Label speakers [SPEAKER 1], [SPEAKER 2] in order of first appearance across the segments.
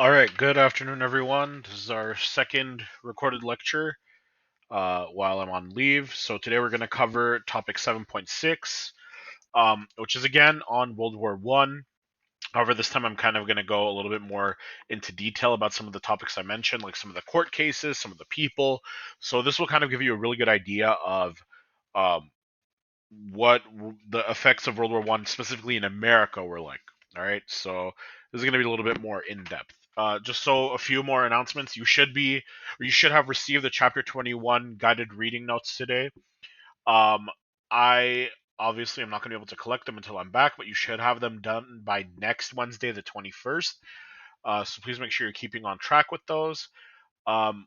[SPEAKER 1] All right, good afternoon, everyone. This is our second recorded lecture while I'm on leave. So today we're going to cover topic 7.6, which is again on World War One. However, this time I'm kind of going to go a little bit more into detail about some of the topics I mentioned, like some of the court cases, some of the people. So this will kind of give you a really good idea of um, what the effects of World War One, specifically in America, were like. All right, so this is going to be a little bit more in depth. Just so a few more announcements. You should have received the Chapter 21 guided reading notes today. Um, I obviously am not going to be able to collect them until I'm back, but you should have them done by next Wednesday, the 21st. So please make sure you're keeping on track with those.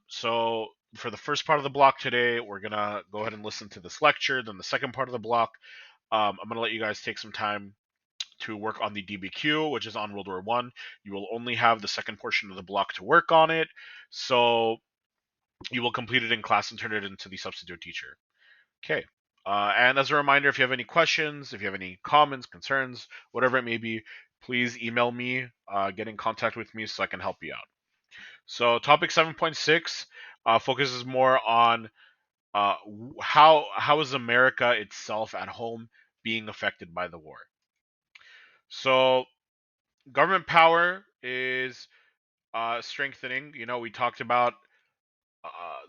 [SPEAKER 1] So for the first part of the block today, we're gonna go ahead and listen to this lecture. Then the second part of the block, I'm gonna let you guys take some time to work on the DBQ, which is on World War One. You will only have the second portion of the block to work on it, so you will complete it in class and turn it into the substitute teacher. Okay. And as a reminder, if you have any questions, if you have any comments, concerns, whatever it may be, please email me, get in contact with me so I can help you out. So, topic 7.6 focuses more on how is America itself at home being affected by the war. So, government power is strengthening. You know, we talked about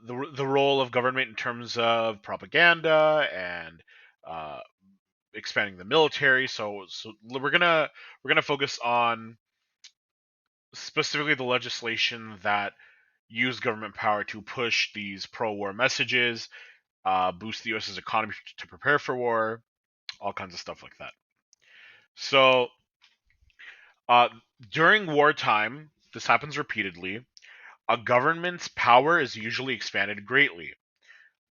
[SPEAKER 1] the role of government in terms of propaganda and uh, expanding the military. So we're gonna focus on specifically the legislation that use government power to push these pro-war messages, boost the U.S.'s economy to prepare for war, all kinds of stuff like that. So uh, during wartime, this happens repeatedly. A government's power is usually expanded greatly.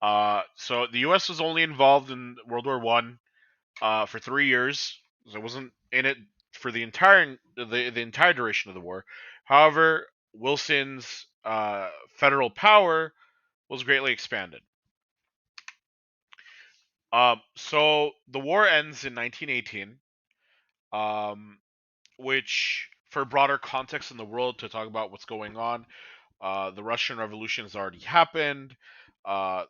[SPEAKER 1] So the U.S. was only involved in World War One for 3 years. So it wasn't in it for the entire duration of the war. However, Wilson's federal power was greatly expanded. So the war ends in 1918, um, which, for broader context in the world to talk about what's going on, the Russian Revolution has already happened. Uh,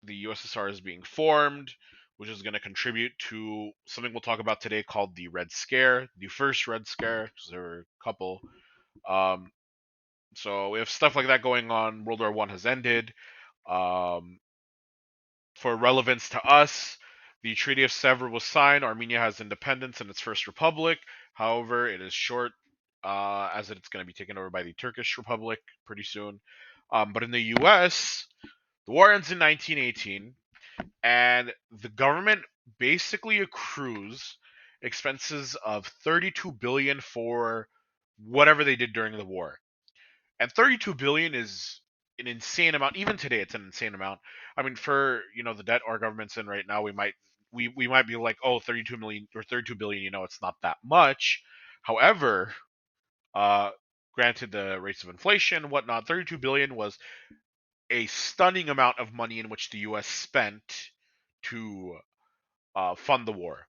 [SPEAKER 1] the USSR is being formed, which is going to contribute to something we'll talk about today called the Red Scare, the first Red Scare, because there were a couple. Um, so we have stuff like that going on. World War One has ended. Um, for relevance to us, the Treaty of Sèvres was signed. Armenia has independence in its first republic. However, it is short, as it's going to be taken over by the Turkish Republic pretty soon. But in the U.S., the war ends in 1918, and the government basically accrues expenses of 32 billion for whatever they did during the war. And 32 billion is an insane amount. Even today it's an insane amount. I mean, for, the debt our government's in right now, we might be like, oh, 32 million or 32 billion, it's not that much. However, uh granted the rates of inflation and whatnot, 32 billion was a stunning amount of money in which the US spent to fund the war.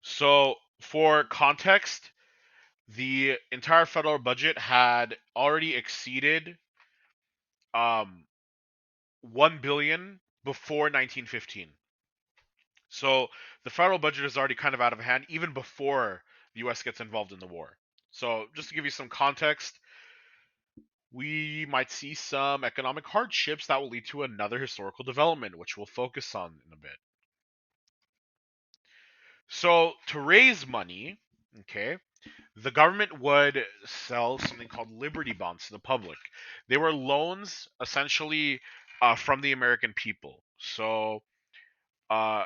[SPEAKER 1] So, for context, the entire federal budget had already exceeded um, 1 billion before 1915. So the federal budget is already kind of out of hand even before the U.S. gets involved in the war. So just to give you some context, we might see some economic hardships that will lead to another historical development, which we'll focus on in a bit. So to raise money, okay, the government would sell something called Liberty bonds to the public. They were loans essentially from the American people. So uh,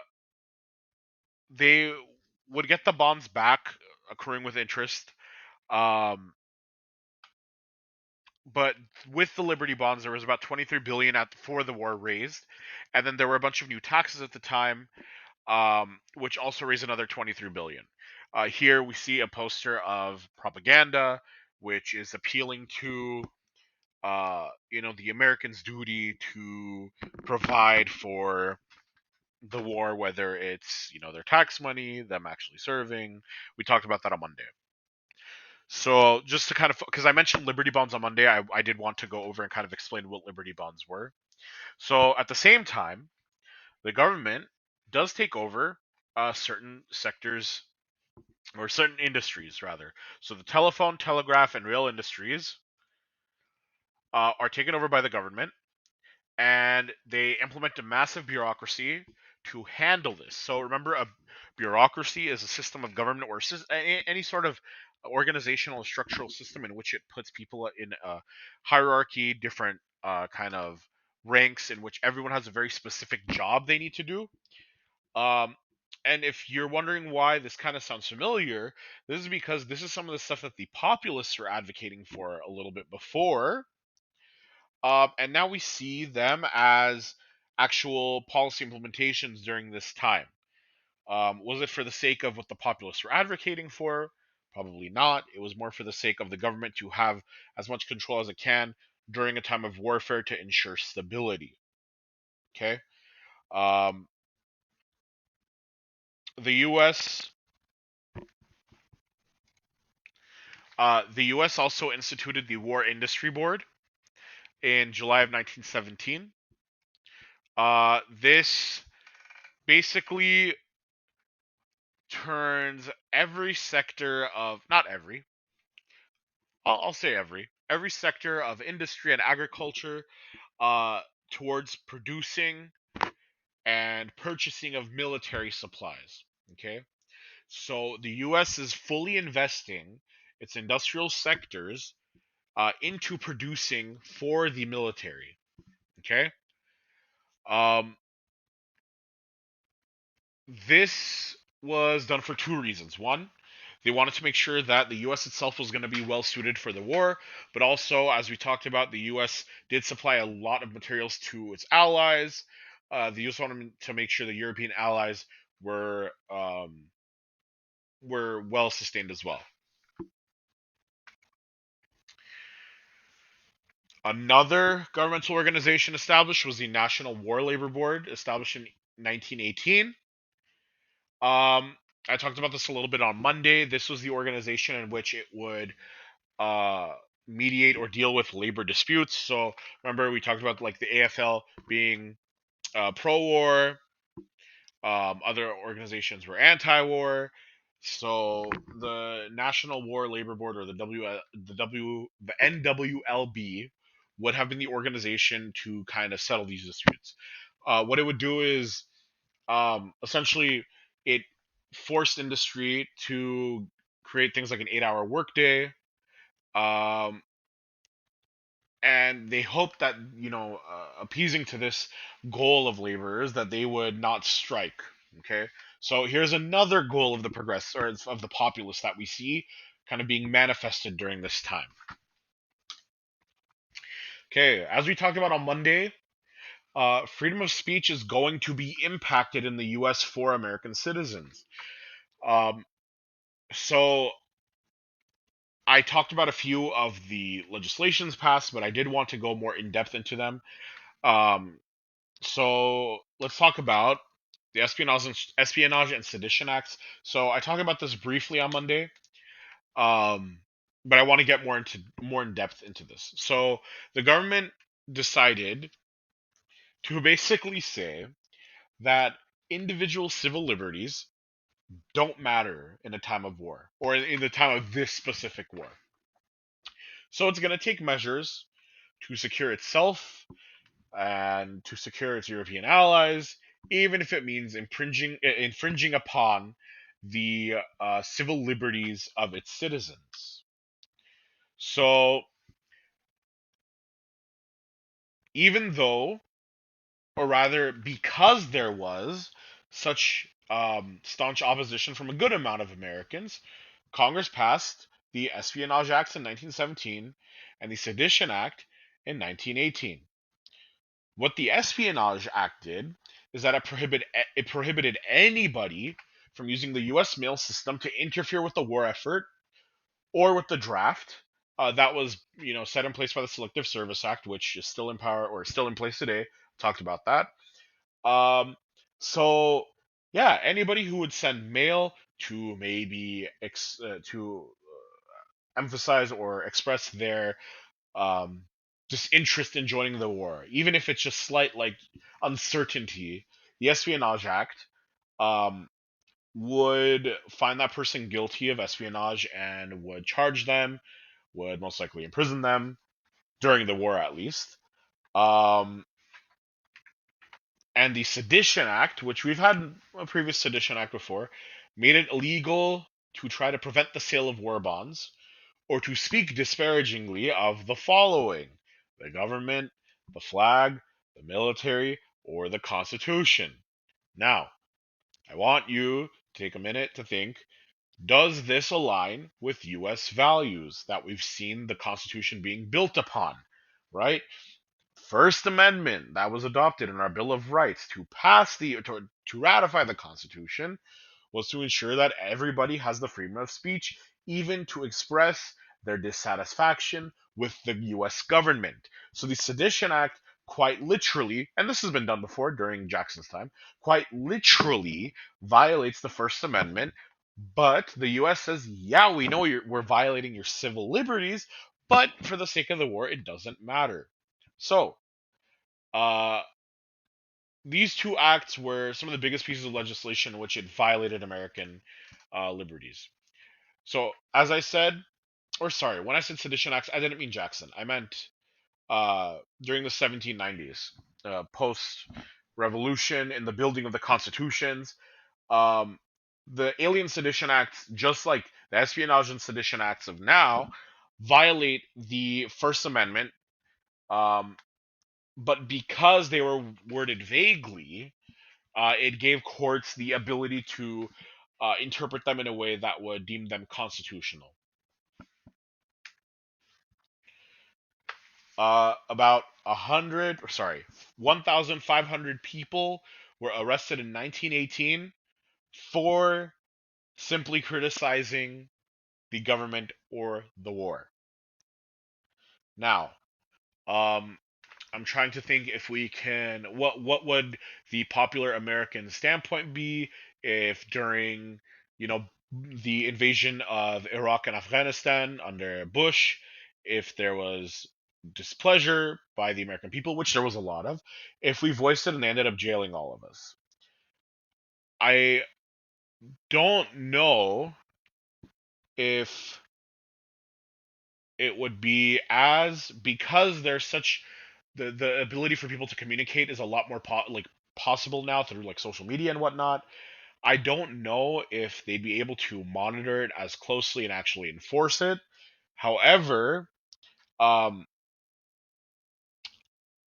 [SPEAKER 1] they would get the bonds back, accruing with interest. Um, but with the Liberty bonds, there was about 23 billion for the war raised, and then there were a bunch of new taxes at the time, which also raised another 23 billion. Here we see a poster of propaganda, which is appealing to the Americans' duty to provide for the war, whether it's their tax money, them actually serving. We talked about that on Monday. So just to kind of, because I mentioned Liberty Bonds on Monday, I did want to go over and kind of explain what Liberty Bonds were. So at the same time, the government does take over certain sectors or certain industries rather. So the telephone, telegraph, and rail industries are taken over by the government, and they implement a massive bureaucracy to handle this. So remember, a bureaucracy is a system of government or any sort of organizational or structural system in which it puts people in a hierarchy, different kind of ranks in which everyone has a very specific job they need to do. Um, and if you're wondering why this kind of sounds familiar, this is because this is some of the stuff that the populists were advocating for a little bit before, and now we see them as actual policy implementations during this time. Was it for the sake of what the populists were advocating for? Probably not. It was more for the sake of the government to have as much control as it can during a time of warfare to ensure stability. Okay. Um, the U.S. The U.S. also instituted the War Industry Board in July of 1917. This basically turns every sector of, not every, I'll say every sector of industry and agriculture uh, towards producing and purchasing of military supplies. Okay, so the U.S. is fully investing its industrial sectors into producing for the military. Okay, um, this was done for two reasons. One, they wanted to make sure that the US itself was going to be well suited for the war, but also, as we talked about, the US did supply a lot of materials to its allies. The US wanted to make sure the European allies were well sustained as well. Another governmental organization established was the National War Labor Board, established in 1918. Um, I talked about this a little bit on Monday. This was the organization in which it would uh, mediate or deal with labor disputes. So remember, we talked about like the AFL being pro-war. Other organizations were anti-war. So the National War Labor Board, or the NWLB, would have been the organization to kind of settle these disputes. What it would do is essentially it forced industry to create things like an 8-hour workday. Um, and they hoped that, appeasing to this goal of laborers, that they would not strike. Okay, so here's another goal of the progress, or of the populace, that we see kind of being manifested during this time. Okay, as we talked about on Monday, freedom of speech is going to be impacted in the U.S. for American citizens. Um, so I talked about a few of the legislations passed, but I did want to go more in depth into them. Um, So let's talk about the Espionage and Sedition Acts. So I talked about this briefly on Monday, um, but I want to get more in depth into this. So the government decided to basically say that individual civil liberties don't matter in a time of war, or in the time of this specific war. So it's going to take measures to secure itself and to secure its European allies, even if it means infringing upon the civil liberties of its citizens. So, even though, or rather, because there was such staunch opposition from a good amount of Americans, Congress passed the Espionage Acts in 1917 and the Sedition Act in 1918. What the Espionage Act did is that it prohibited anybody from using the U.S. mail system to interfere with the war effort or with the draft that was, set in place by the Selective Service Act, which is still in power, or still in place today. Talked about that. Um, so yeah, anybody who would send mail to maybe to emphasize or express their um, disinterest in joining the war, even if it's just slight like uncertainty. The Espionage Act um, would find that person guilty of espionage and would charge them, would most likely imprison them during the war at least. Um, and the Sedition Act, which we've had a previous Sedition Act before, made it illegal to try to prevent the sale of war bonds or to speak disparagingly of the following: the government, the flag, the military, or the Constitution. Now, I want you to take a minute to think, does this align with US values that we've seen the Constitution being built upon? Right? First Amendment that was adopted in our Bill of Rights to ratify the Constitution was to ensure that everybody has the freedom of speech, even to express their dissatisfaction with the US government. So the Sedition Act quite literally, and this has been done before during Jackson's time, quite literally violates the First Amendment. But the US says, yeah, we know we're violating your civil liberties, but for the sake of the war, it doesn't matter. So, uh, these two acts were some of the biggest pieces of legislation in which it violated American liberties. So, as I said, or sorry, when I said sedition acts, I didn't mean Jackson. I meant during the 1790s, post revolution in the building of the constitutions. Um, the Alien Sedition Acts, just like the Espionage and Sedition Acts of now, violate the First Amendment. Um, but because they were worded vaguely, it gave courts the ability to interpret them in a way that would deem them constitutional. About 1,500 people were arrested in 1918 for simply criticizing the government or the war. Now, um, I'm trying to think if we can what would the popular American standpoint be if during, you know, the invasion of Iraq and Afghanistan under Bush, if there was displeasure by the American people, which there was a lot of, if we voiced it and they ended up jailing all of us. I don't know if it would be as, because there's such the ability for people to communicate is a lot more possible now through like social media and whatnot. I don't know if they'd be able to monitor it as closely and actually enforce it. However, um,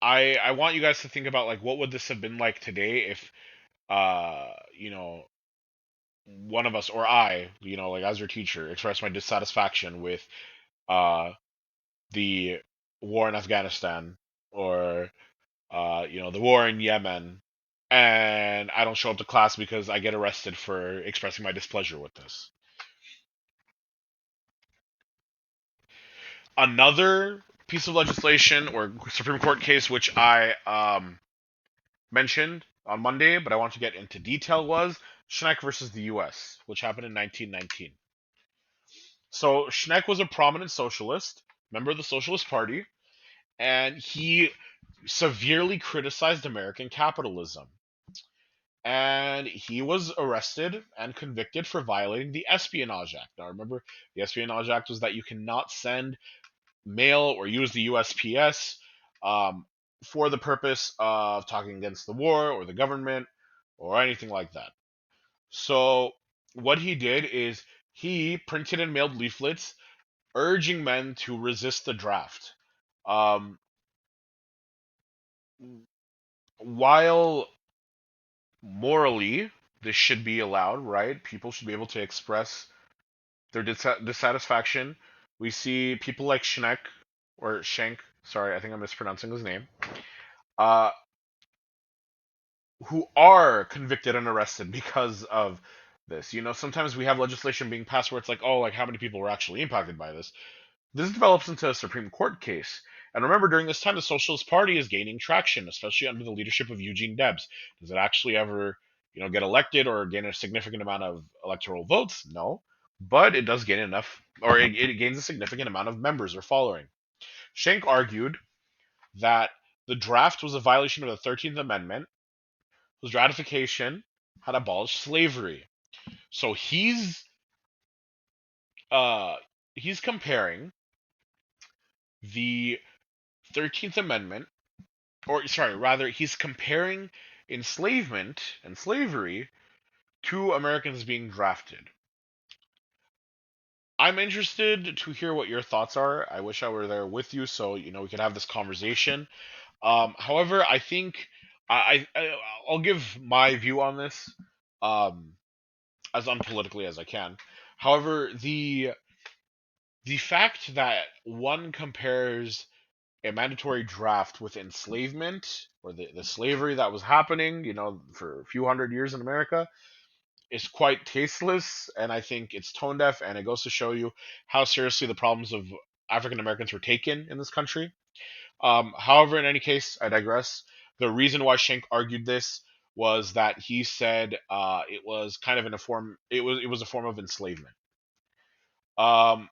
[SPEAKER 1] I want you guys to think about like what would this have been like today if you know, one of us or I, you know, like as your teacher, expressed my dissatisfaction with uh the war in Afghanistan or you know, the war in Yemen, and I don't show up to class because I get arrested for expressing my displeasure with this. Another piece of legislation or Supreme Court case which I mentioned on Monday, but I want to get into detail, was Schneck versus the U.S., which happened in 1919. So Schneck was a prominent socialist, member of the Socialist Party, and he severely criticized American capitalism. And he was arrested and convicted for violating the Espionage Act. Now, remember, the Espionage Act was that you cannot send mail or use the USPS um, for the purpose of talking against the war or the government or anything like that. So, what he did is he printed and mailed leaflets urging men to resist the draft. Um, while morally this should be allowed, right? People should be able to express their dissatisfaction. We see people like Schneck or Schenk, sorry, I think I'm mispronouncing his name, uh, who are convicted and arrested because of this. You know, sometimes we have legislation being passed where it's like, oh, like how many people were actually impacted by this? This develops into a Supreme Court case. And remember, during this time, the Socialist Party is gaining traction, especially under the leadership of Eugene Debs. Does it actually ever, you know, get elected or gain a significant amount of electoral votes? No. but it does gain enough, or it gains a significant amount of members or following. Schenck argued that the draft was a violation of the 13th Amendment, whose ratification had abolished slavery. So uh, he's comparing the 13th Amendment, or sorry, rather, he's comparing enslavement and slavery to Americans being drafted. I'm interested to hear what your thoughts are. I wish I were there with you so we could have this conversation. However, I think I'll give my view on this um, as unpolitically as I can. However, the fact that one compares a mandatory draft with enslavement or the slavery that was happening, for a few hundred years in America, is quite tasteless, and I think it's tone deaf, and it goes to show you how seriously the problems of African Americans were taken in this country. However, in any case, I digress. The reason why Schenck argued this was that he said it was kind of in a form. It was a form of enslavement. Um,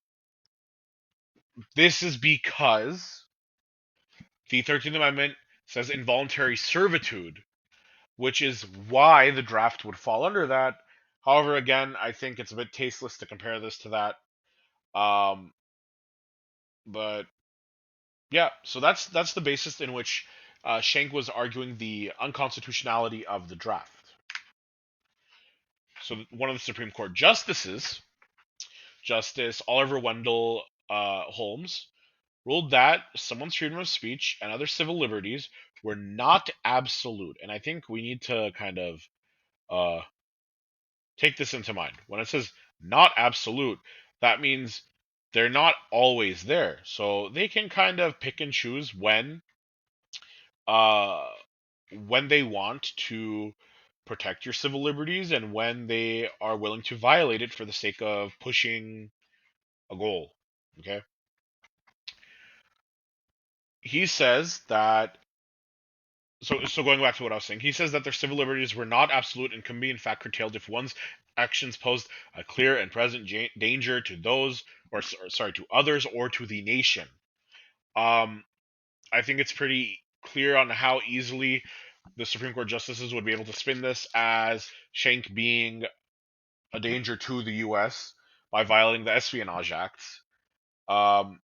[SPEAKER 1] this is because the 13th Amendment says involuntary servitude, which is why the draft would fall under that. However, again, I think it's a bit tasteless to compare this to that. Um, but yeah, so that's the basis in which Schenck was arguing the unconstitutionality of the draft. So one of the Supreme Court justices, Justice Oliver Wendell Holmes, ruled that someone's freedom of speech and other civil liberties were not absolute, and I think we need to kind of uh, take this into mind. When it says not absolute, that means they're not always there. So they can kind of pick and choose uh, when they want to protect your civil liberties and when they are willing to violate it for the sake of pushing a goal. Okay? He says that so going back to what I was saying, he says that their civil liberties were not absolute and can be in fact curtailed if one's actions posed a clear and present danger to those, or sorry, to others or to the nation. Um, I think it's pretty clear on how easily the Supreme Court justices would be able to spin this as Schenck being a danger to the U.S. by violating the Espionage Acts. Um,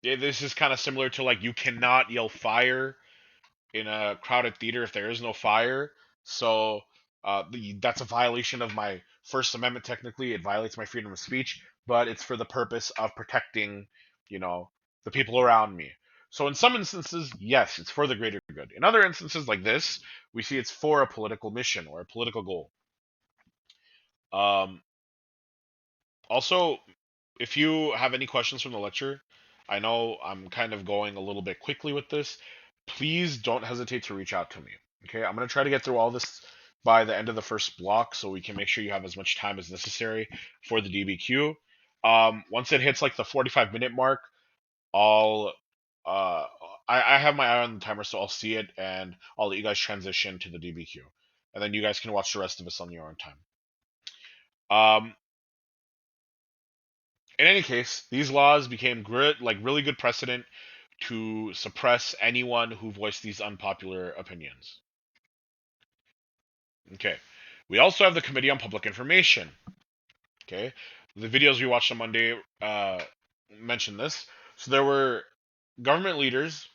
[SPEAKER 1] this is kind of similar to, like, you cannot yell fire in a crowded theater if there is no fire. So that's a violation of my First Amendment. Technically, it violates my freedom of speech, but it's for the purpose of protecting, you know, the people around me. So in some instances, yes, it's for the greater good. In other instances, like this, we see it's for a political mission or a political goal. Um, Also, if you have any questions from the lecture, I know I'm kind of going a little bit quickly with this. Please don't hesitate to reach out to me. Okay, I'm going to try to get through all this by the end of the first block so we can make sure you have as much time as necessary for the DBQ. Once it hits like the 45-minute mark, I'll uh, I have my eye on the timer, so I'll see it and I'll let you guys transition to the DBQ, and then you guys can watch the rest of us on your own time. Um, in any case, these laws became really good precedent to suppress anyone who voiced these unpopular opinions. Okay. We also have the Committee on Public Information. Okay. The videos we watched on Monday mentioned this. So there were government leaders.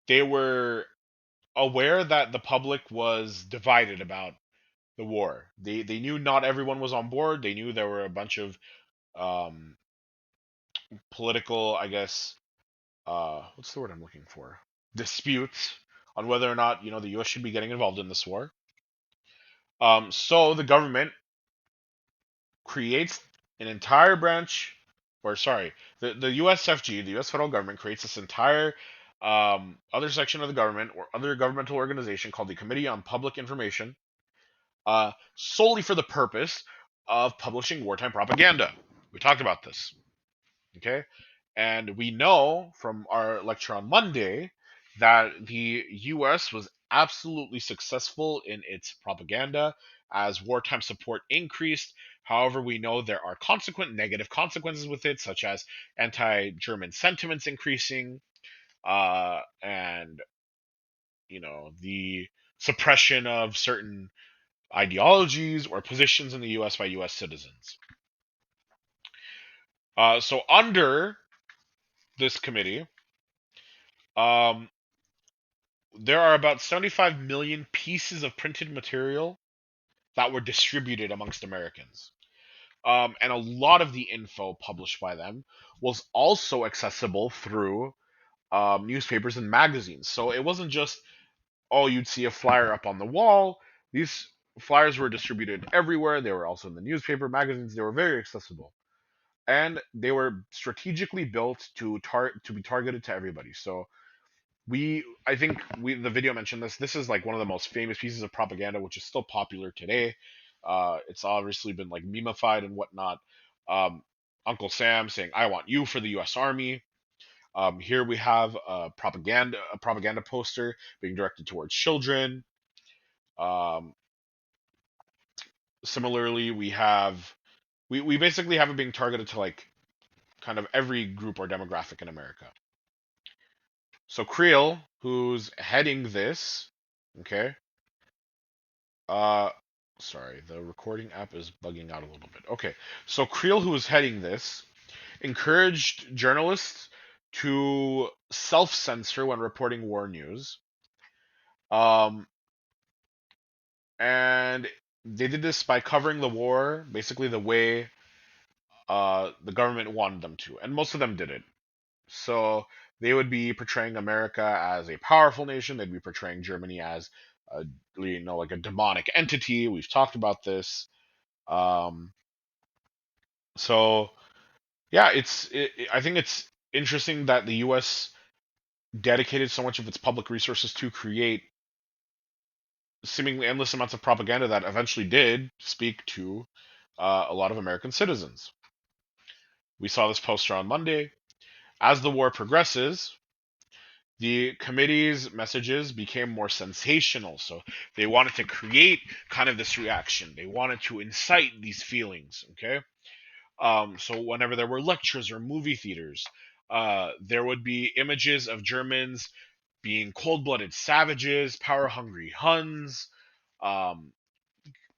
[SPEAKER 1] They were aware that the public was divided about the war. They knew not everyone was on board. They knew there were a bunch of um, political, I guess, what's the word I'm looking for? Disputes on whether or not the U.S. should be getting involved in this war. So the government creates an entire branch, or sorry, the USFG, the U.S. federal government, creates this entire other section of the government or other governmental organization called the Committee on Public Information, solely for the purpose of publishing wartime propaganda. We talked about this. Okay. And we know from our lecture on Monday that the US was absolutely successful in its propaganda as wartime support increased. However, we know there are consequent negative consequences with it, such as anti-German sentiments increasing, and the suppression of certain ideologies or positions in the U.S. by U.S. citizens. So under this committee, um, there are about 75 million pieces of printed material that were distributed amongst Americans. And a lot of the info published by them was also accessible through newspapers and magazines. So it wasn't just, oh, you'd see a flyer up on the wall. These flyers were distributed everywhere. They were also in the newspaper, magazines. They were very accessible. And they were strategically built to be targeted to everybody. So I think the video mentioned this. This is like one of the most famous pieces of propaganda, which is still popular today. It's obviously been like memeified and whatnot. Um, Uncle Sam saying, "I want you for the U.S. Army." Here we have a propaganda poster being directed towards children. Um, Similarly, we basically have it being targeted to like kind of every group or demographic in America. So Creel, who's heading this, okay, Uh, sorry, the recording app is bugging out a little bit. Okay, so Creel, who is heading this, encouraged journalists to self-censor when reporting war news. Um, and they did this by covering the war basically the way the government wanted them to, and most of them did it. So they would be portraying America as a powerful nation. They'd be portraying Germany as a, like a demonic entity. We've talked about this. Um, So yeah, I think it's interesting that the U.S. dedicated so much of its public resources to create seemingly endless amounts of propaganda that eventually did speak to a lot of American citizens. We saw this poster on Monday. As the war progresses, the committee's messages became more sensational. So they wanted to create kind of this reaction. They wanted to incite these feelings. Okay. So whenever there were lectures or movie theaters, there would be images of Germans being cold-blooded savages, power-hungry Huns, um,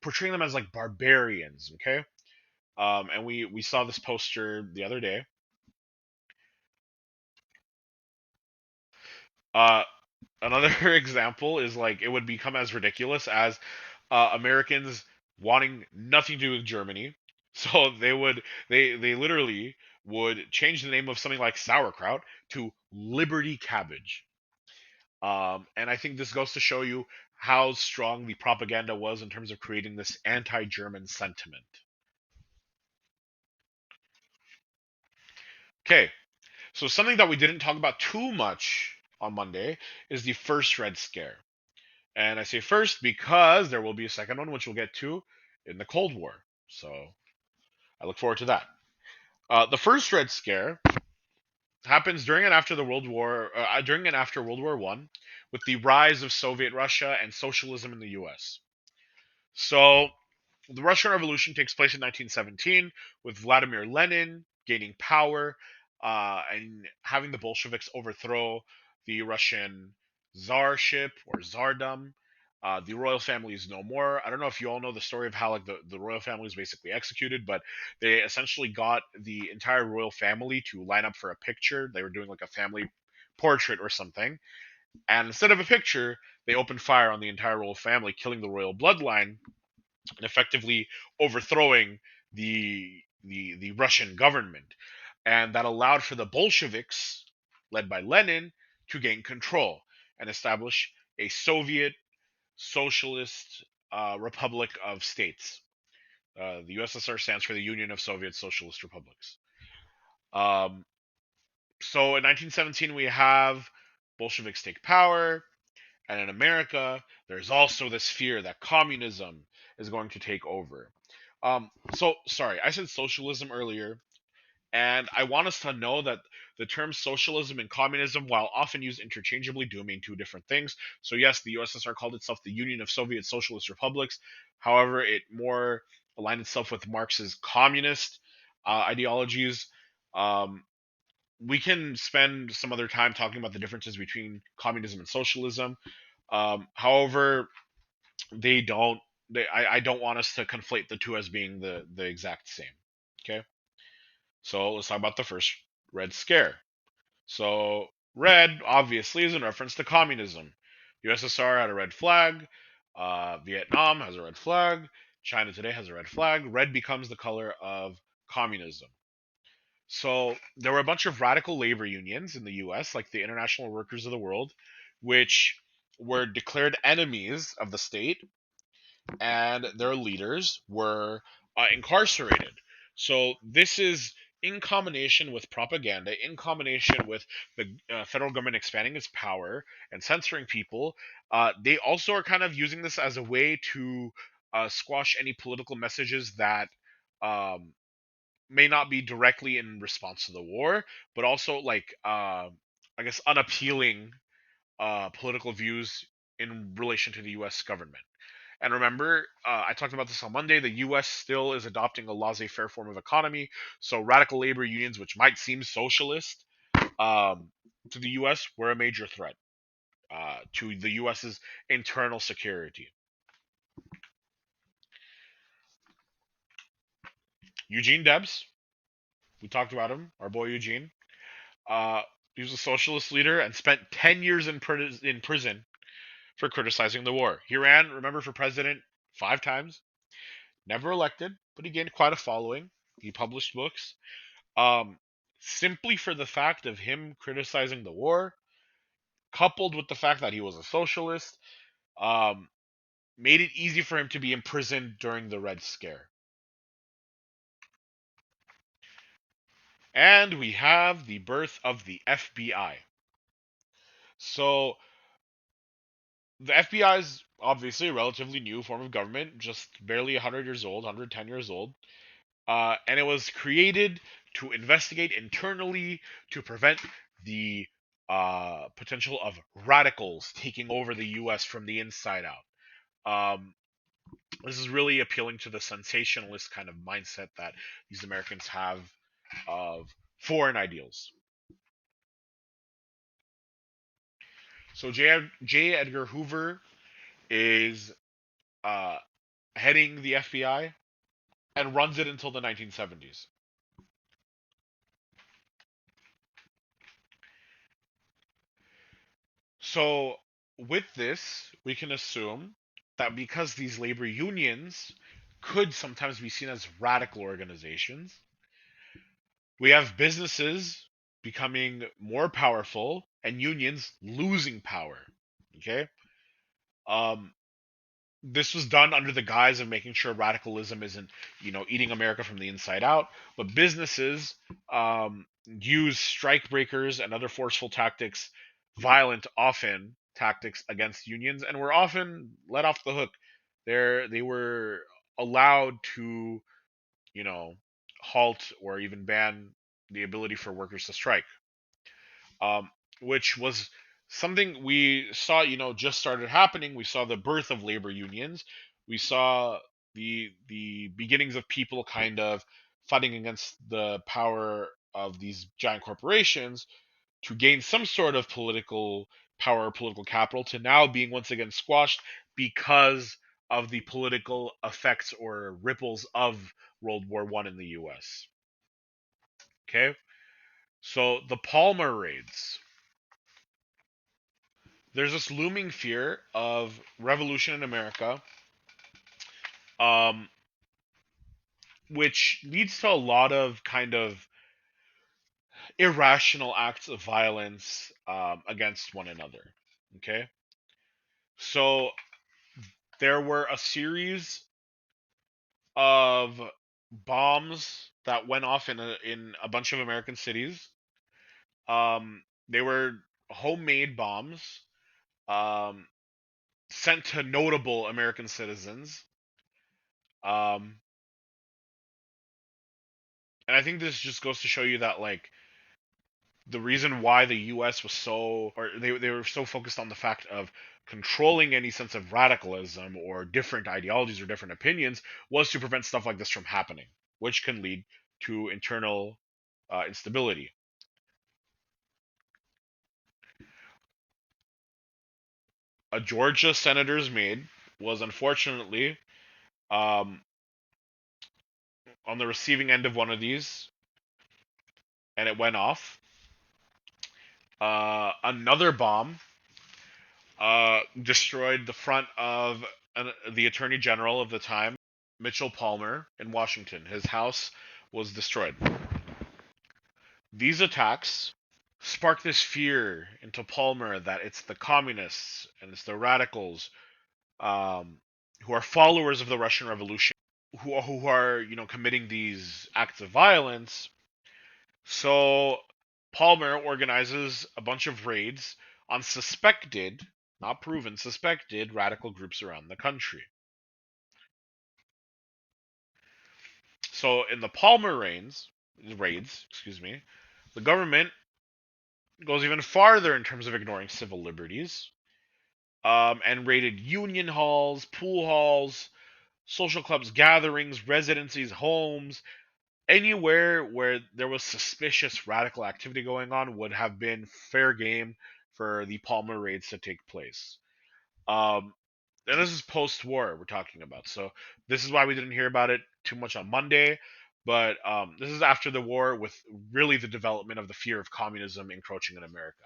[SPEAKER 1] portraying them as like barbarians. Okay, and we saw this poster the other day. Uh, Another example is like it would become as ridiculous as Americans wanting nothing to do with Germany. So they literally would change the name of something like sauerkraut to Liberty Cabbage. And I think this goes to show you how strong the propaganda was in terms of creating this anti-German sentiment. Okay, so something that we didn't talk about too much on Monday is the first Red Scare. And I say first because there will be a second one, which we'll get to in the Cold War. So I look forward to that. The first Red Scare happens during and after World War One, with the rise of Soviet Russia and socialism in the U.S. So the Russian Revolution takes place in 1917 with Vladimir Lenin gaining power and having the Bolsheviks overthrow the Russian czarship or czardom. The royal family is no more. I don't know if you all know the story of how like the royal family was basically executed, but they essentially got the entire royal family to line up for a picture. They were doing like a family portrait or something, and instead of a picture, they opened fire on the entire royal family, killing the royal bloodline and effectively overthrowing the Russian government, and that allowed for the Bolsheviks, led by Lenin, to gain control and establish a Soviet Socialist Republic of States. The USSR stands for the Union of Soviet Socialist Republics. Um, so in 1917, we have Bolsheviks take power. And in America, there's also this fear that communism is going to take over. So, sorry, I said socialism earlier, and I want us to know that the terms socialism and communism, while often used interchangeably, do mean two different things. So, yes, the USSR called itself the Union of Soviet Socialist Republics. However, it more aligned itself with Marx's communist ideologies. Um, we can spend some other time talking about the differences between communism and socialism. However, they don't. I don't want us to conflate the two as being the exact same. Okay, so let's talk about the first Red Scare. So red obviously is in reference to communism. USSR had a red flag. Vietnam has a red flag. China today has a red flag. Red becomes the color of communism. So there were a bunch of radical labor unions in the US, like the International Workers of the World, which were declared enemies of the state, and their leaders were incarcerated. So this is in combination with propaganda, in combination with the federal government expanding its power and censoring people. They also are kind of using this as a way to squash any political messages that um, may not be directly in response to the war, but also like I guess unappealing political views in relation to the U.S. government. And remember, I talked about this on Monday. The U.S. still is adopting a laissez-faire form of economy, so radical labor unions, which might seem socialist um, to the U.S., were a major threat to the U.S.'s internal security. Eugene Debs, we talked about him, our boy Eugene. Uh, he was a socialist leader and spent 10 years in prison for criticizing the war. He ran, remember, for president 5 times, never elected, but he gained quite a following. He published books. Um, Simply for the fact of him criticizing the war, coupled with the fact that he was a socialist, um, made it easy for him to be imprisoned during the Red Scare. And we have the birth of the FBI. So the FBI is obviously a relatively new form of government, just barely 100 years old, 110 years old. And it was created to investigate internally to prevent the potential of radicals taking over the U.S. from the inside out. Um, this is really appealing to the sensationalist kind of mindset that these Americans have of foreign ideals. So J. Edgar Hoover is uh, heading the FBI and runs it until the 1970s. So, with this, we can assume that because these labor unions could sometimes be seen as radical organizations, we have businesses becoming more powerful and unions losing power. Okay? Um, this was done under the guise of making sure radicalism isn't, eating America from the inside out. But businesses use strike breakers and other forceful tactics, violent often tactics against unions, and were often let off the hook. They were allowed to, you know, halt or even ban the ability for workers to strike, um, which was something we saw, just started happening. We saw the birth of labor unions. We saw the beginnings of people kind of fighting against the power of these giant corporations to gain some sort of political power, political capital, to now being once again squashed because of the political effects or ripples of World War One in the U.S. Okay, so the Palmer raids. There's this looming fear of revolution in America, um, which leads to a lot of kind of irrational acts of violence against one another. Okay, so there were a series of bombs that went off in a bunch of American cities. They were homemade bombs um, sent to notable American citizens. Um, and I think this just goes to show you that, like, the reason why the U.S. was so, or they were so focused on the fact of controlling any sense of radicalism or different ideologies or different opinions was to prevent stuff like this from happening, which can lead to internal instability. A Georgia senator's maid was unfortunately um, on the receiving end of one of these, and it went off. Another bomb destroyed the front of the Attorney General of the time, Mitchell Palmer, in Washington. His house was destroyed. These attacks sparked this fear into Palmer that it's the communists and it's the radicals um, who are followers of the Russian Revolution who are committing these acts of violence. So Palmer organizes a bunch of raids on suspected, not proven, suspected radical groups around the country. So in the Palmer raids, excuse me, the government goes even farther in terms of ignoring civil liberties, and raided union halls, pool halls, social clubs, gatherings, residencies, homes, anywhere where there was suspicious radical activity going on would have been fair game for the Palmer raids to take place. Um, and this is post-war we're talking about, so this is why we didn't hear about it too much on Monday. But this is after the war, with really the development of the fear of communism encroaching in America.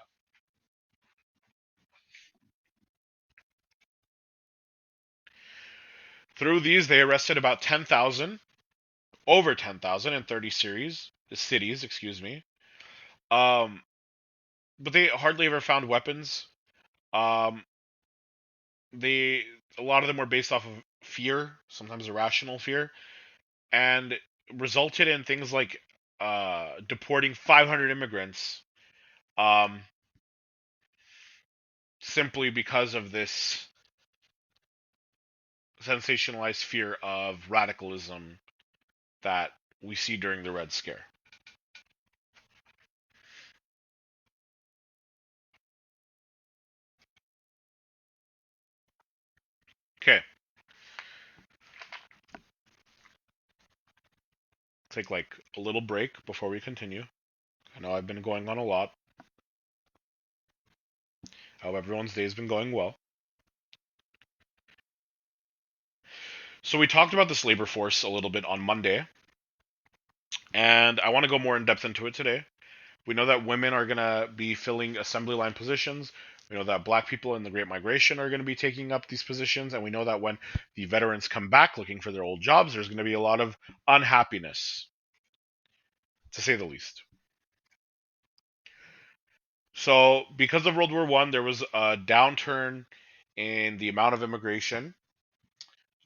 [SPEAKER 1] Through these, they arrested about 10,000, over 10,000 in 30 cities, excuse me. Um, but they hardly ever found weapons. Um, they A lot of them were based off of fear, sometimes irrational fear, and resulted in things like deporting 500 immigrants, um, simply because of this sensationalized fear of radicalism that we see during the Red Scare. Okay, take like a little break before we continue. I know I've been going on a lot. I hope everyone's day has been going well. So we talked about this labor force a little bit on Monday, and I want to go more in depth into it today. We know that women are going to be filling assembly line positions. We know that black people in the Great Migration are going to be taking up these positions. And we know that when the veterans come back looking for their old jobs, there's going to be a lot of unhappiness, to say the least. So, because of World War One, there was a downturn in the amount of immigration.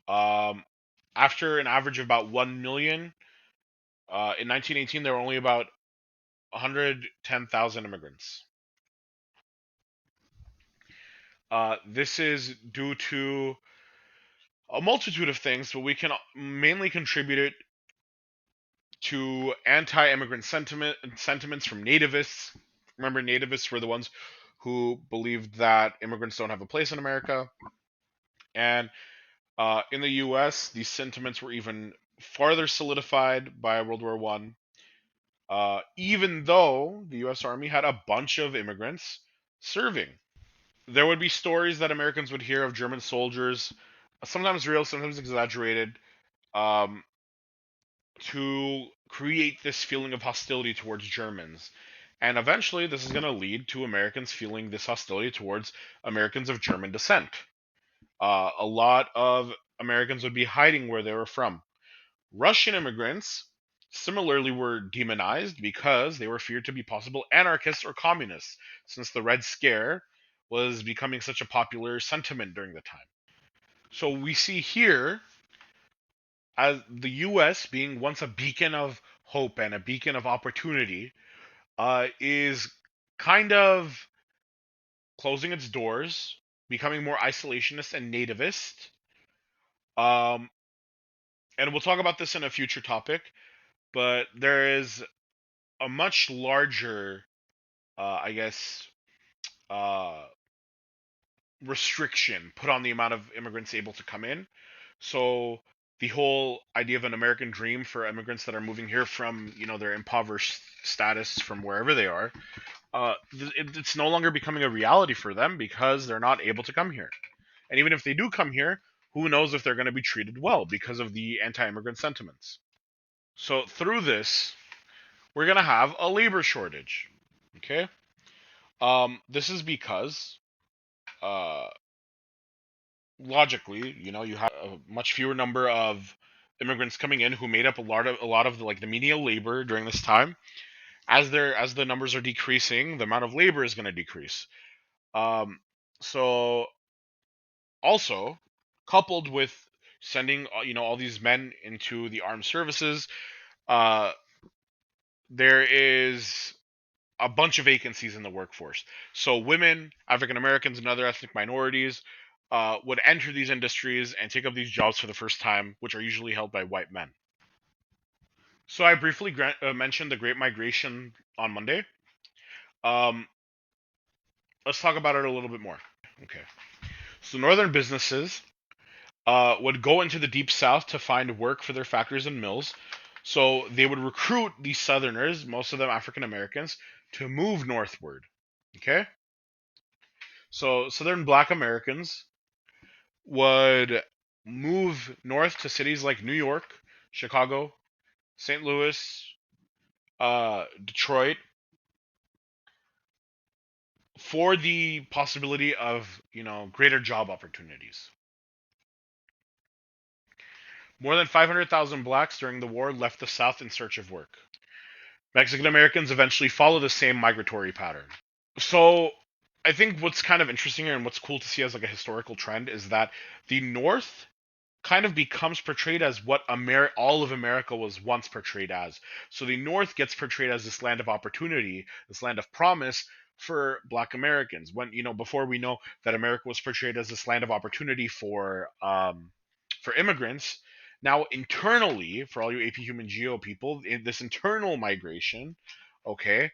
[SPEAKER 1] Um, After an average of about 1 million, in 1918, there were only about 110,000 immigrants. This is due to a multitude of things, but we can mainly contribute it to anti-immigrant sentiments from nativists. Remember, nativists were the ones who believed that immigrants don't have a place in America, and in the U.S., these sentiments were even farther solidified by World War One. Even though the U.S. Army had a bunch of immigrants serving, there would be stories that Americans would hear of German soldiers, sometimes real, sometimes exaggerated, um, to create this feeling of hostility towards Germans. And eventually, this is going to lead to Americans feeling this hostility towards Americans of German descent. A lot of Americans would be hiding where they were from. Russian immigrants similarly were demonized because they were feared to be possible anarchists or communists, since the Red Scare was becoming such a popular sentiment during the time. So we see here as the U.S. being once a beacon of hope and a beacon of opportunity, is kind of closing its doors, becoming more isolationist and nativist. Um, and we'll talk about this in a future topic, but there is a much larger I guess, uh, restriction put on the amount of immigrants able to come in. So the whole idea of an American dream for immigrants that are moving here from, their impoverished status from wherever they are, it's no longer becoming a reality for them because they're not able to come here. And even if they do come here, who knows if they're going to be treated well because of the anti-immigrant sentiments. So through this, we're going to have a labor shortage. Okay? This is because uh, logically, you have a much fewer number of immigrants coming in who made up a lot of the menial labor during this time. As the numbers are decreasing, the amount of labor is going to decrease. Um, so also coupled with sending all these men into the armed services, uh, there is a bunch of vacancies in the workforce. So women, African Americans, and other ethnic minorities would enter these industries and take up these jobs for the first time, which are usually held by white men. So I briefly mentioned the Great Migration on Monday. Um, let's talk about it a little bit more. Okay. So northern businesses would go into the deep south to find work for their factories and mills. So they would recruit these southerners, most of them African Americans, to move northward. Okay? So southern black Americans would move north to cities like New York, Chicago, St. Louis, Detroit, for the possibility of, greater job opportunities. More than 500,000 blacks during the war left the South in search of work. Mexican Americans eventually follow the same migratory pattern. So, I think what's kind of interesting here and what's cool to see as like a historical trend is that the North kind of becomes portrayed as what all of America was once portrayed as. So the North gets portrayed as this land of opportunity, this land of promise for Black Americans. When before we know that America was portrayed as this land of opportunity for immigrants. Now internally, for all you AP Human Geo people, in this internal migration, okay,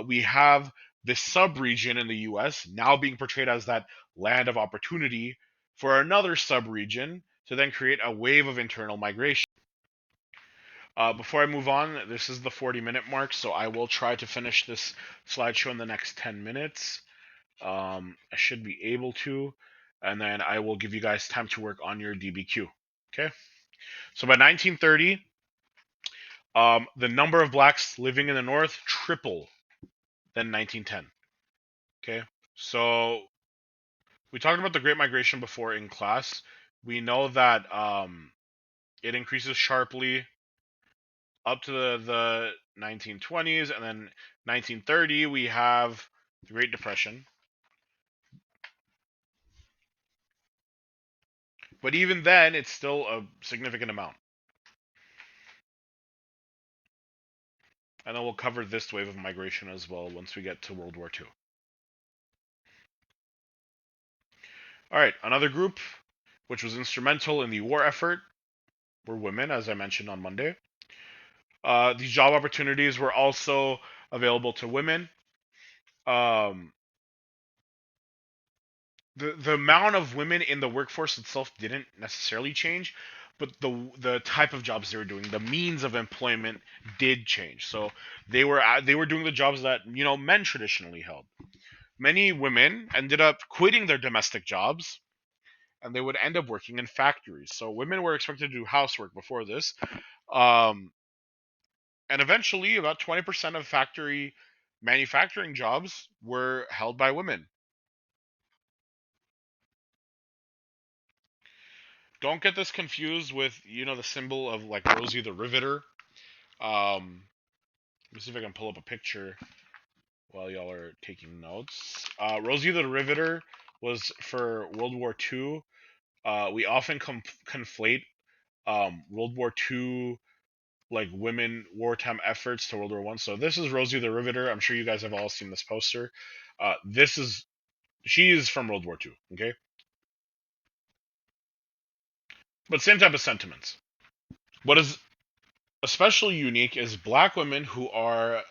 [SPEAKER 1] we have this sub-region in the U.S. now being portrayed as that land of opportunity for another sub-region to then create a wave of internal migration. Before I move on, this is the 40-minute mark, so I will try to finish this slideshow in the next 10 minutes. I should be able to, and then I will give you guys time to work on your DBQ. Okay? So by 1930, the number of blacks living in the North triple than 1910. Okay? So we talked about the Great Migration before in class. We know that it increases sharply up to the 1920s, and then 1930 we have the Great Depression. But even then, it's still a significant amount. And then we'll cover this wave of migration as well once we get to World War II. All right, another group which was instrumental in the war effort were women, as I mentioned on Monday. These job opportunities were also available to women. Um, the amount of women in the workforce itself didn't necessarily change, but the type of jobs they were doing, the means of employment did change. So they were doing the jobs that men traditionally held. Many women ended up quitting their domestic jobs, and they would end up working in factories. So women were expected to do housework before this, um, and eventually, about 20% of factory manufacturing jobs were held by women. Don't get this confused with the symbol of like Rosie the Riveter. Let me see if I can pull up a picture while y'all are taking notes. Rosie the Riveter was for World War II. We often conflate World War II like women wartime efforts to World War One. So this is Rosie the Riveter. I'm sure you guys have all seen this poster. She is from World War II. Okay, but same type of sentiments. What is especially unique is black women who are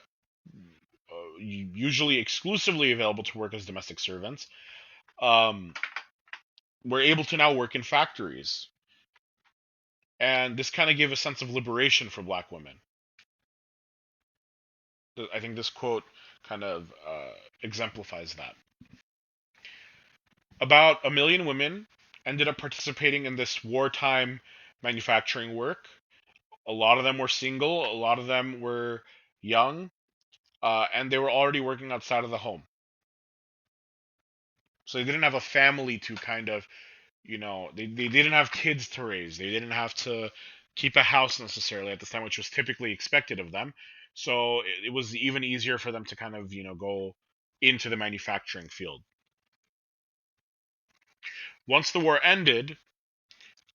[SPEAKER 1] usually exclusively available to work as domestic servants, um, were able to now work in factories. And this kind of gave a sense of liberation for black women. I think this quote kind of exemplifies that. About 1 million women ended up participating in this wartime manufacturing work. A lot of them were single, a lot of them were young, and they were already working outside of the home. So they didn't have a family to kind of, they didn't have kids to raise. They didn't have to keep a house necessarily at this time, which was typically expected of them. So it was even easier for them to kind of, go into the manufacturing field. Once the war ended,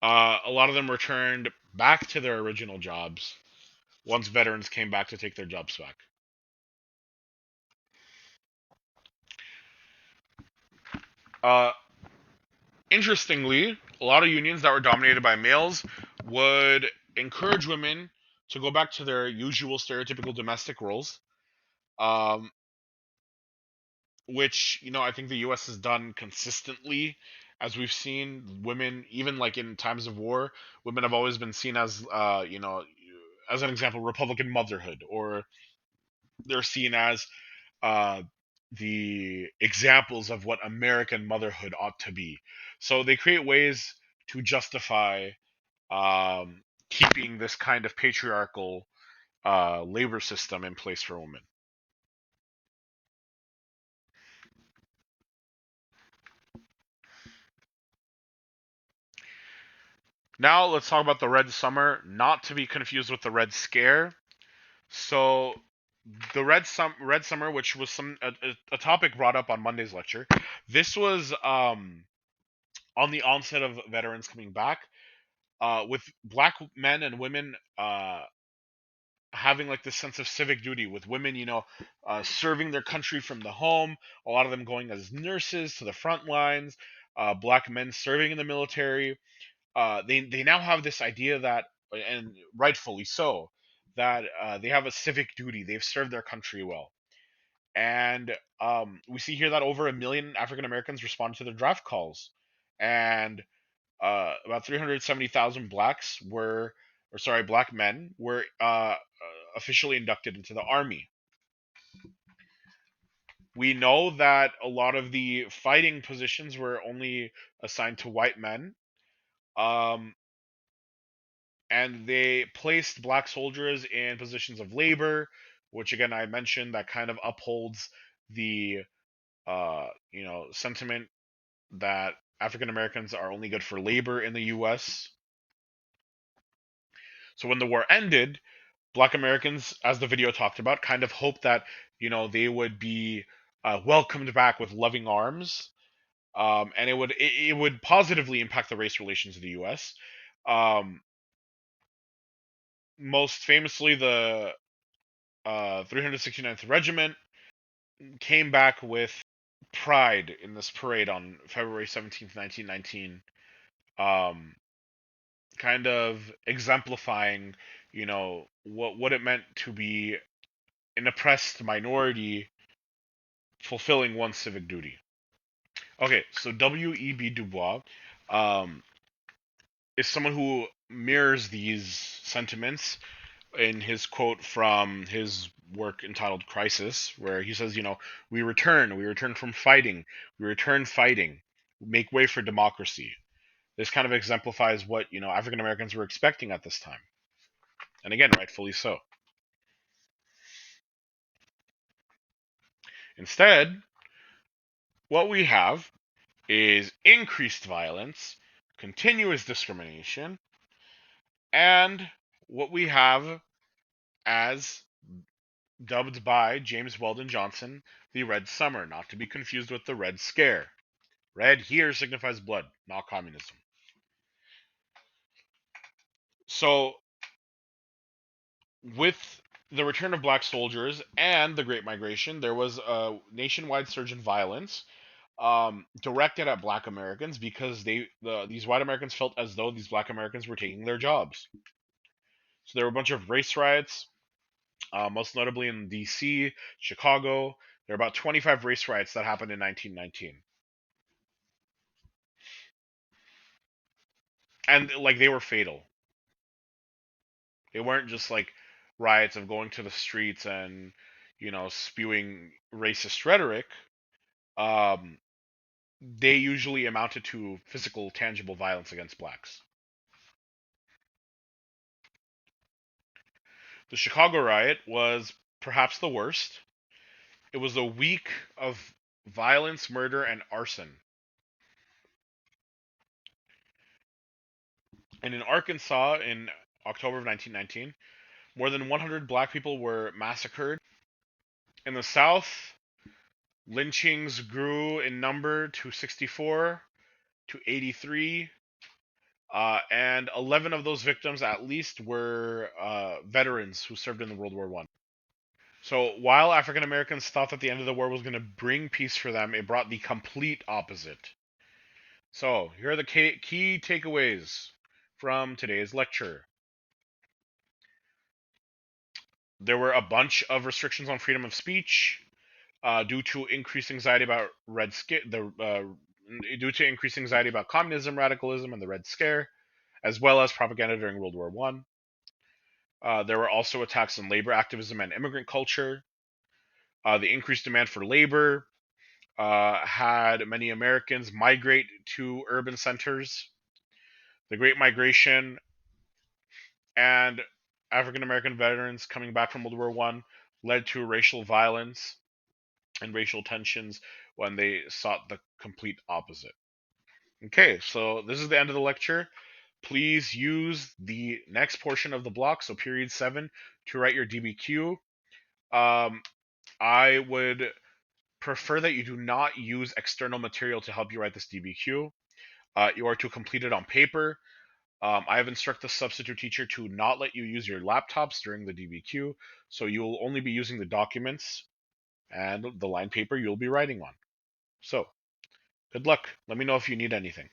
[SPEAKER 1] a lot of them returned back to their original jobs once veterans came back to take their jobs back. Uh, Interestingly, a lot of unions that were dominated by males would encourage women to go back to their usual stereotypical domestic roles, um, which I think the U.S. has done consistently. As we've seen, women, even like in times of war, women have always been seen as, as an example, Republican motherhood, or they're seen as uh, the examples of what American motherhood ought to be. So they create ways to justify um, keeping this kind of patriarchal labor system in place for women. Now let's talk about the Red Summer, not to be confused with the Red Scare. So the Red Summer, which was a topic brought up on Monday's lecture, this was on the onset of veterans coming back, with black men and women having like this sense of civic duty, with women, serving their country from the home, a lot of them going as nurses to the front lines, black men serving in the military. They now have this idea that, and rightfully so, that they have a civic duty. They've served their country well. And we see here that over 1 million African Americans responded to the draft calls. And about 370,000 black men were officially inducted into the army. We know that a lot of the fighting positions were only assigned to white men, um, and they placed black soldiers in positions of labor, which again I mentioned that kind of upholds the sentiment that African Americans are only good for labor in the U.S. So when the war ended, Black Americans, as the video talked about, kind of hoped that they would be welcomed back with loving arms, and it would positively impact the race relations of the U.S. Um, Most famously, the 369th Regiment came back with pride in this parade on February 17th, 1919, um, kind of exemplifying, what it meant to be an oppressed minority fulfilling one's civic duty. Okay, so W.E.B. Du Bois um, is someone who mirrors these sentiments in his quote from his work entitled Crisis, where he says, we return from fighting, we return fighting, make way for democracy. This kind of exemplifies what, African Americans were expecting at this time. And again, rightfully so. Instead, what we have is increased violence, continuous discrimination, and what we have as dubbed by James Weldon Johnson the Red Summer, not to be confused with the Red Scare. Red here signifies blood, not communism. So, with the return of black soldiers and the Great Migration, there was a nationwide surge in violence directed at black Americans because these white Americans felt as though these black Americans were taking their jobs. So there were a bunch of race riots, most notably in DC, Chicago. There are about 25 race riots that happened in 1919. And like they were fatal. They weren't just like riots of going to the streets and, spewing racist rhetoric. Um, they usually amounted to physical, tangible violence against blacks. The Chicago riot was perhaps the worst. It was a week of violence, murder, and arson. And in Arkansas, in October of 1919, more than 100 black people were massacred. In the South, lynchings grew in number to 64 to 83, and 11 of those victims, at least, were veterans who served in the World War One. So while African Americans thought that the end of the war was going to bring peace for them, it brought the complete opposite. So here are the key takeaways from today's lecture. There were a bunch of restrictions on freedom of speech due to increased anxiety about due to increased anxiety about communism, radicalism, and the Red Scare, as well as propaganda during World War One. There were also attacks on labor activism and immigrant culture. The increased demand for labor had many Americans migrate to urban centers. The Great Migration and African American veterans coming back from World War One led to racial violence and racial tensions when they sought the complete opposite. Okay, so this is the end of the lecture. Please use the next portion of the block, so period 7, to write your DBQ. I would prefer that you do not use external material to help you write this DBQ. You are to complete it on paper. I have instructed the substitute teacher to not let you use your laptops during the DBQ, so you will only be using the documents and the line paper you'll be writing on. So, good luck. Let me know if you need anything.